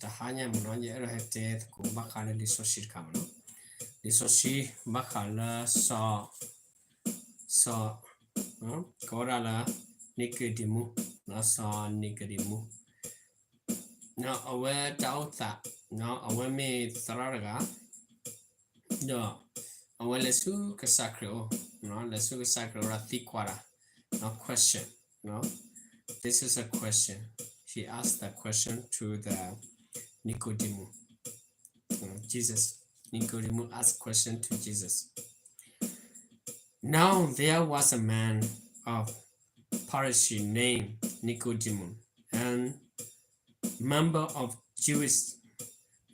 tahanya muno ye rahete ku bakale lisoshi kamno lisoshi bakala so korala nikedimu na so nikedimu na awe tauta na awe me taraga no awe lesu kasakro no lesu kasakro rati kwara no question no this is a question she asked that question to the Nicodemus. Jesus. Nicodemus asked question to Jesus. Now there was a man of Pharisee named Nicodemus, and member of Jewish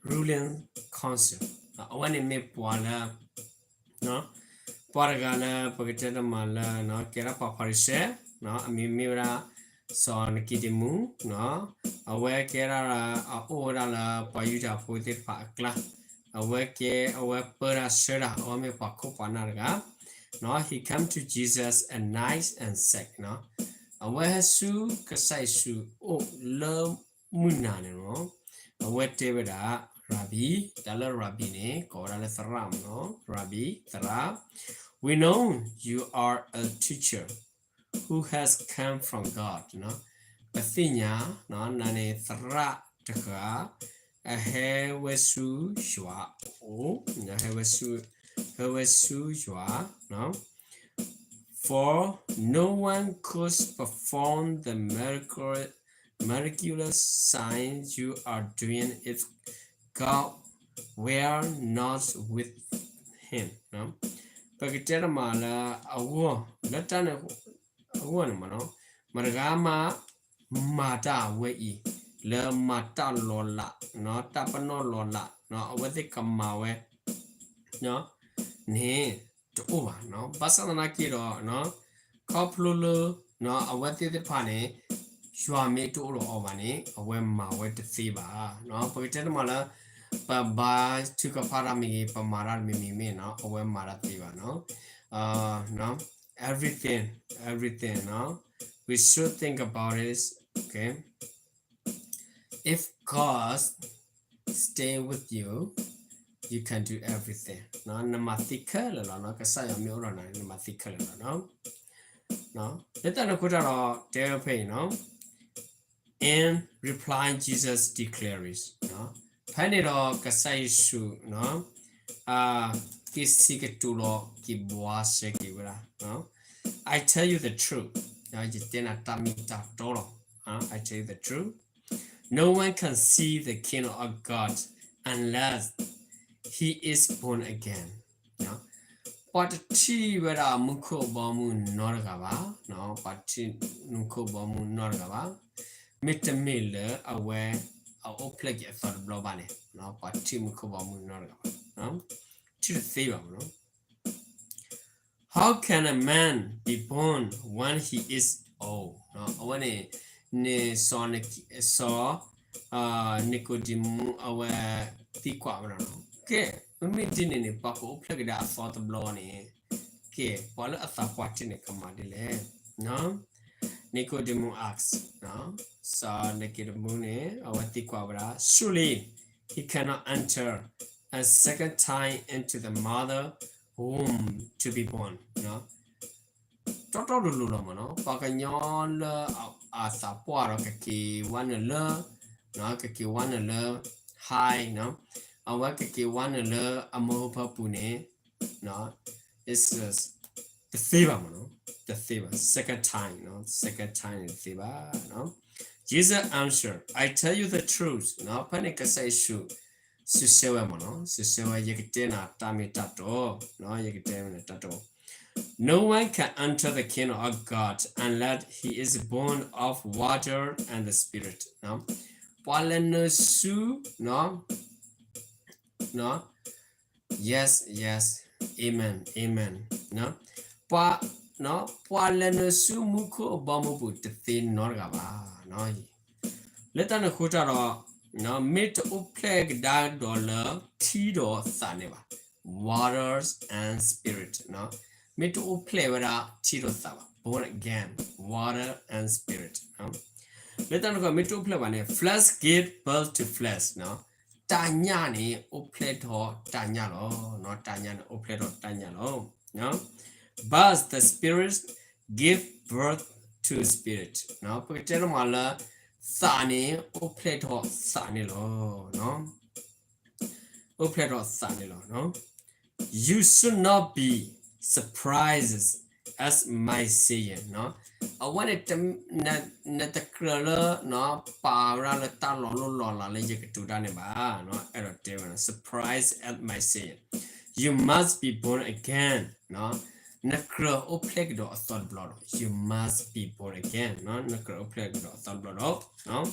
ruling council. When he met Pwala, no, Pwaragala, Pagata Mala, no, Kerapa Pharisee, no, Amimira, so Nicodemus, no, aware Kera, Orala, Payuta, Puti Pakla. Awake pera shera ome pako panarga no he come to Jesus and nice and sick no awe su kasai su o le munane no awe tebeda rabbi dala rabbi ne korale tharam no rabbi thara we know you are a teacher who has come from God no pathinya no nane thara taka a hewesu shwa o hewesu shwa no for no one could perform the miraculous signs you are doing if God were not with him no pagitera mala awo latane awo no margama mata we le mata lola no tapano lola no awati kamawe no ne to over no basana kiro no koplulo no awati the pane shwa me to ro ovane awe mawe te fiba no pagitera mala ba to ka parami pamara me no awe mara fiba no no everything no we should think about it okay. If God stay with you, you can do everything. No, namathika la no kasaya mi ora na namathika la no. No, let us put our therapy no. In reply, Jesus declares no. Panero kasai shu no. Kisiketulo kibwase kibra no. I tell you the truth. No, I tell you the truth. No one can see the kingdom of God unless he is born again. No, but chi vera muko bamu norgaba. No, but chi muko bamu norgaba. Mitamil aware a oplege for blobane. No, but chi muko bamu norgaba. No, chi the favor. No, how can a man be born when he is old? No, when he ne sonic saw Nicodemus awe tikwa mana no ke mi dini ne pako plug da for the blow ne ke pala asa kwati ne kamadile no Nicodemus asks no so Nicodemus ne awe tikwa bra surely he cannot enter a second time into the mother womb to be born no Toto dulu lama no pakanyon asa puara kaki wana le no kaki wana le high no awa kaki wana le amopa pune no it's the fever no the fever second time in fever no Jesus answered I tell you the truth no panika say shu sisewa no sisewa yekitena tamitato no yekitena tato No one can enter the kingdom of God unless he is born of water and the spirit. No, no, no, yes, amen. No, no, muko bamubu te thin norgaba. No, let an hutaro. No, meet upleg dag dollar tido saneva. Waters and spirit. No. Me to play with a chiro sava, born again, water and spirit. No? Let us go to play flesh give birth to flesh, no? Tanya ni opleto tanya lo, no tanya opleto tanya lo, no? But the spirit give birth to spirit, no? Porque mala sani opleto sani lo, no? Opleto sani lo, no? You should not be surprised as my saying, no? I wanted to net the color, no? Para la ta lo la le yek to dane ba, no? Error surprise at my saying. You must be born again, no? Nakra o plague do thought blood. You must be born again, no? Nakra o plague do thought blood, no?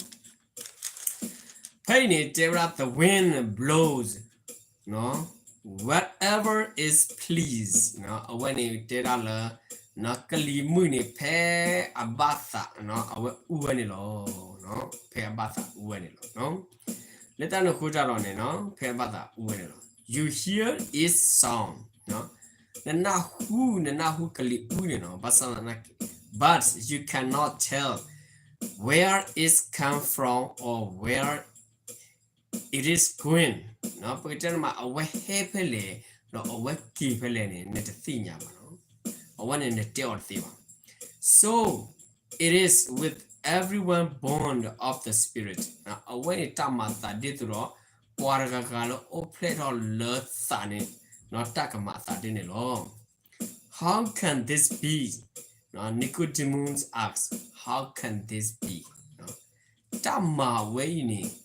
Pain it, the wind blows, no? Whatever is pleased, no? When you did a no kali muni pe abata, no? Awe uenilo, no? Pe abata uenilo, no? Let us know who on it, no? Pe abata uenilo. You hear its sound, no? Na who kali uenilo, but you cannot tell where it's come from or where it is going, no? Porque ma awe hepele, no awe kipele ni nethinya no. Awe ne teor thima. So it is with everyone born of the spirit. Now awe tamata ditro waragalo opleto le thani, not takamata dinilo. How can this be? No, Nicodemus asks, how can this be? No, Tama weini.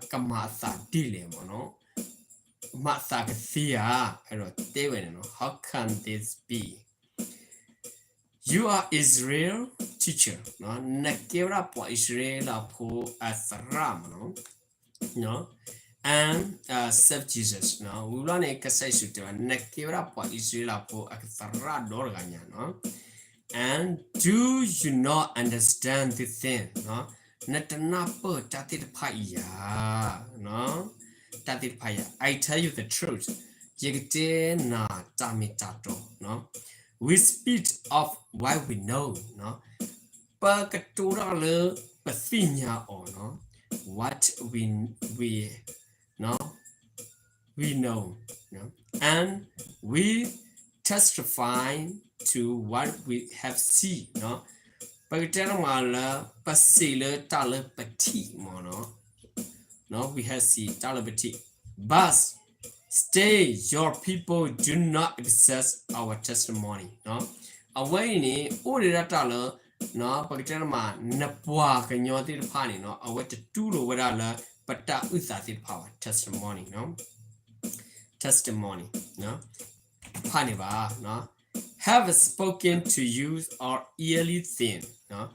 Kamasa dile mono masa thea how can this be? You are Israel teacher, no? Nakira po Israel po asram, no? And serve Jesus, no? We learn a kasai to Nakira po Israel po asra dorganya, no? And do you not understand the thing, no? Natanapa tatit paya, no? Tatit paya. I tell you the truth. Yegte na tamitato, no? We speak of what we know, no? Pakatura le pathinya or no? What we no? We know, no? And we testify to what we have seen, no? Pagtermala pasile tala pati mono. No, we have seen tala pati. But stay, your people do not access our testimony. No, away ni orira tala no pagterma napwa kanyoti pani no away to turo wala pata usati power testimony, no? Testimony, no? Paniba, no? Have spoken to you or yearly thing, no?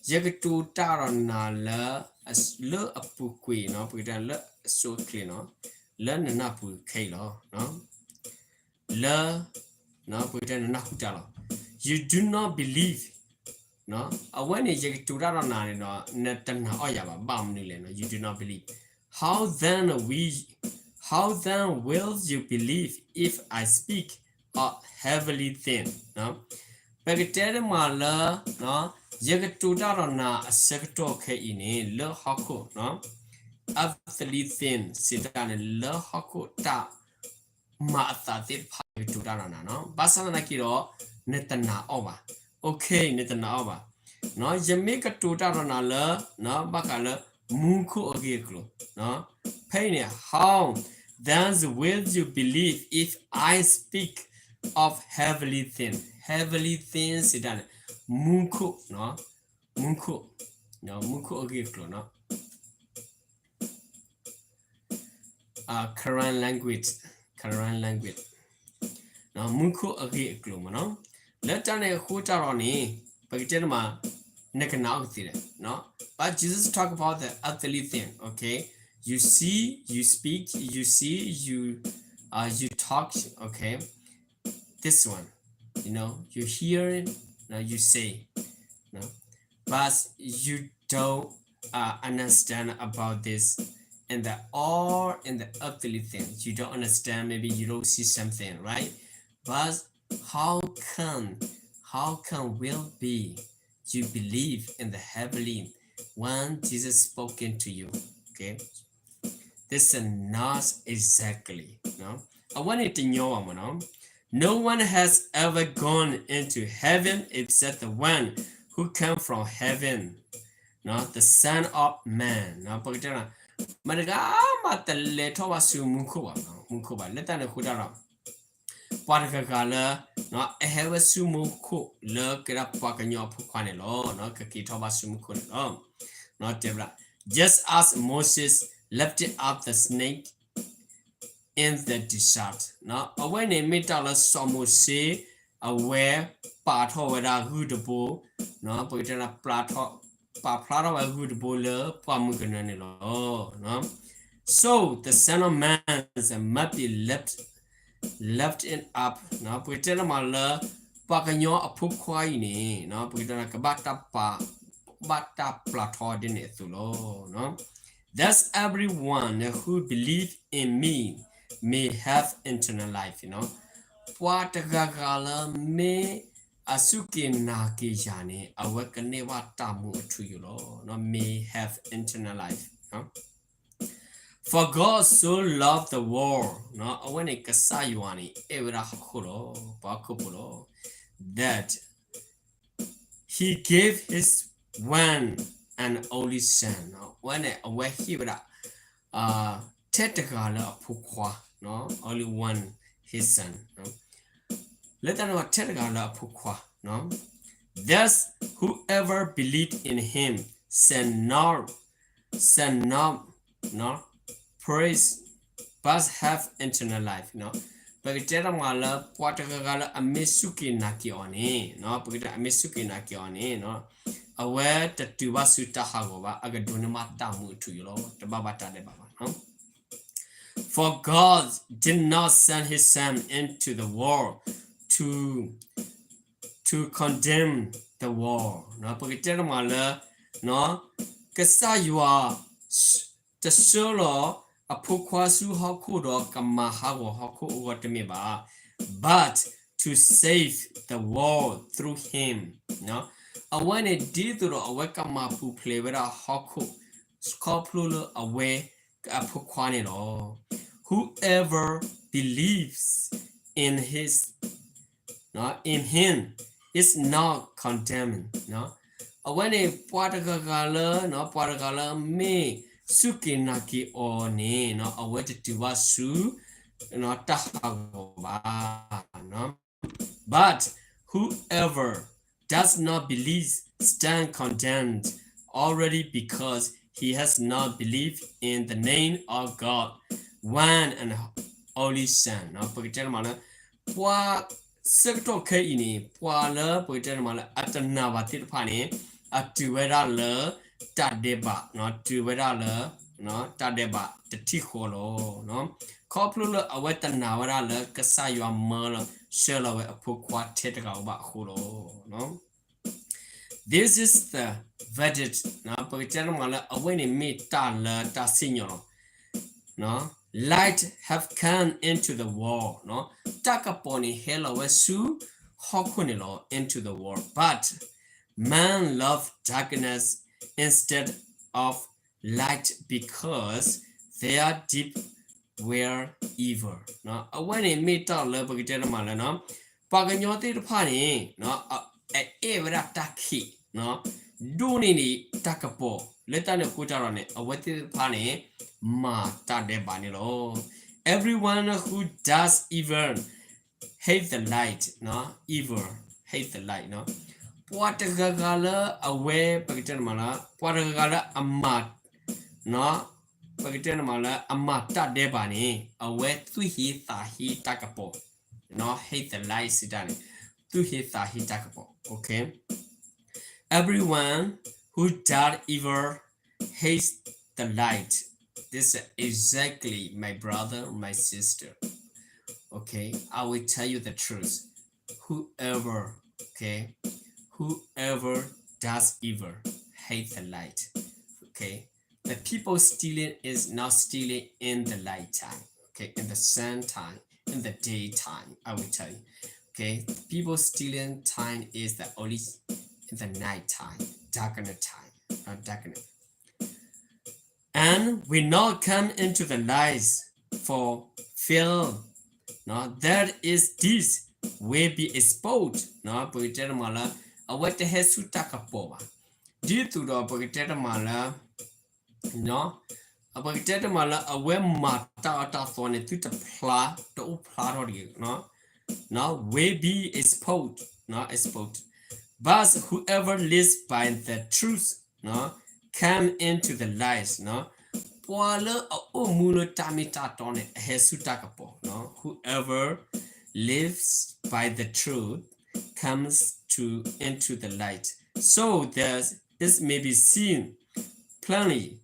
Yagatu tarana la as le apukui, no? Put le so clean, no? Learn napu kalo, no? Le no put nakutalo. You do not believe, no? When you to tarana no netana oyaba bam nile, you do not believe. How then will you believe if I speak a heavily thin, no? Pagtere mala, no? Yagatudarana a sector kaini, le hako, no? Heavily thin, sit down and le hako ta matatit pagatudarana, no? Basana kiro, netana over. Okay, netana over. No, Jamaica tudarana le, no? Bakala, munku ogeklo, no? Pain, how then will you believe if I speak of heavily things? Heavily things done. Munku, no? Munku. No, munku ogiflo, no? Current language. Current language. No, munku ogiflo, no? Let us hutaroni, pagitema, nekanauti, no? But Jesus talk about the earthly thing, okay? You see, you speak, you see, you talk, okay? This one, you know, you hear it, now you say, no? But you don't understand about this and the or in the earthly thing. You don't understand, maybe you don't see something, right? But how can will be you believe in the heavenly when Jesus spoken to you. Okay, this is not exactly. No, I want it to know, no. No one has ever gone into heaven except the one who came from heaven, no, the Son of Man. No, porque Madaga mata le towa su munkuba leta ne kudara parkakala no eheva su munku le kira pakanyo pukwane lo no kaki towa su munku lo no tebra just as Moses lifted up the snake in the desert no when they meet all somo se aware patho wada hudubo no porque plato pa plata wa hudubo le pamukana ne lo no. So the Son of Man might be left in up. No, pretend mala pakanyo apukwai ni. No, pretend kabata pa bata plato din etulo. No, thus everyone who believe in me may have eternal life. You know, Watagala me asuke naki jani awakane watamu atuyulo. No, may have eternal life. No. For God so loved the world, no, when it kasayuani, evra holo, bakupulo, that he gave his one and only son, no, when it where he would tetakala pukwa, no, only one his son, no. Let us know tetakala pukwa, no. Thus, whoever believed in him shall not, no, praise but have eternal life, no. Pagkatera mala kwatagala amesuki nakione, no. Pagkatera amesuki nakione, no. Aware that tu wasuta hagoba agaduna matamu to you, the babata de baba, no. For God did not send his son into the world to condemn the world, no. Pagkatera mala, no. Kasayua the solo a pokwasu hakudo kamahago haku uwatemeba, but to save the world through him. No, I want a didro awaka mapu plevera haku scoplulo away a pokwanino. Whoever believes in him is not condemned. No, I want a Patagala me. Suki naki o ne no awete tiwasu no tahagoba no, but whoever does not believe stand condemned already because he has not believed in the name of God, one and only Son. No, porque mala pwa sekto ke ini pwa le porque mala atana batit pane atuera le tadeba no tuwera le no tadeba the tikholo no koplulo awetana wara le kasaywa mala shela we apokwa tetga ba kholo no. This is the verdict no pagchana mala aweni me ta le ta signoro no. Light have come into the world no takaponi hela we su hokunilo into the world, but man loved darkness instead of light because their deep were evil. No, when it meet all the gentleman, no, Paganyote the pani, no, a evera taki, no, Dunini takapo, let an kutarone, a wetted pani, ma tade banilo. Everyone who does evil hate the light, no, evil hate the light, no. Puatagala away pagitan mala puatagala amat no pagitan mala amata debani away tuhi tahi takapo no hate the light sidani tuhi tahi takapo. Okay, everyone who does evil hates the light. This is exactly my brother, my sister. Okay, I will tell you the truth. Whoever does evil hate the light. Okay, the people stealing is not stealing in the light time. Okay, in the sun time, in the daytime, I will tell you. Okay, people stealing time is the only in the night time, darker time. darkness. And we not come into the lies for fear. No, that is this will be exposed. No, because mala awat hesu takapoba. Due to the because mala no because mala awe mata ata phone to the pla to pla no will be exposed. No exposed. But whoever lives by the truth, no, come into the lies, no. Wala o mulo tamita tone hesutakapo, no. Whoever lives by the truth comes to into the light. So this may be seen plainly.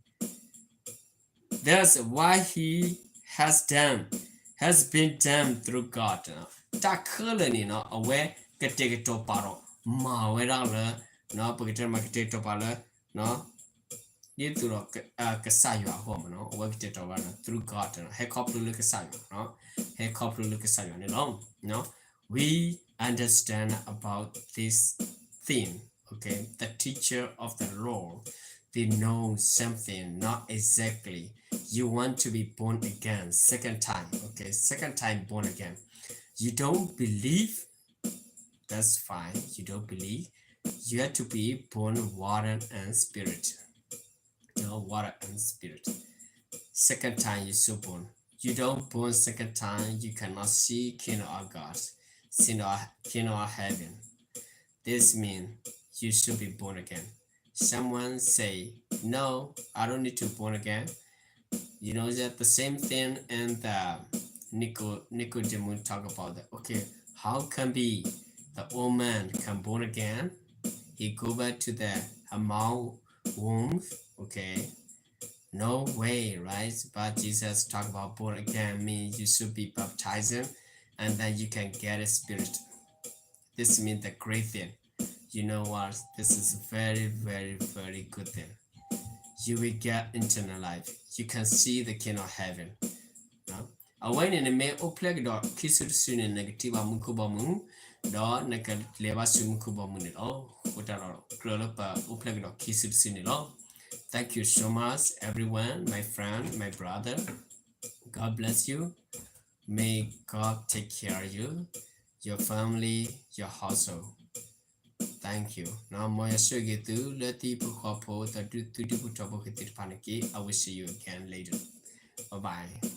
That's why he has been done through God. Takulani no away get take it to paro. Ma wera no porque ma get to pala no you to kasayo home no work it over through God no he couple look kasayo no he couple look kasayo no we understand about this theme. Okay, the teacher of the Lord, they know something, not exactly. You want to be born again, second time. Okay, second time born again. You don't believe, that's fine. You don't believe. You have to be born water and spirit. Water and spirit. Second time you so born. You don't born second time, you cannot see King of God, King of heaven. This means you should be born again. Someone say, no, I don't need to born again. You know that the same thing and the Nicodemus talk about that. Okay, how can be the old man can born again? He go back to the mouth womb. Okay, no way, right? But Jesus talk about born again means you should be baptized and then you can get a spirit. This means the great thing. You know what? This is a very, very, very good thing. You will get eternal life. You can see the King of Heaven. No? Awain in the may opleg dot kiss soon in negative amukubamu, dot naka leva sumukubamun at all. What are grown up opleg dot kiss soon at all. Thank you so much, everyone, my friend, my brother. God bless you. May God take care of you, your family, your household. Thank you. Now, Moya Sugitu, let the Pukapo, the Duty Putabokitir Paniki. I will see you again later. Bye bye.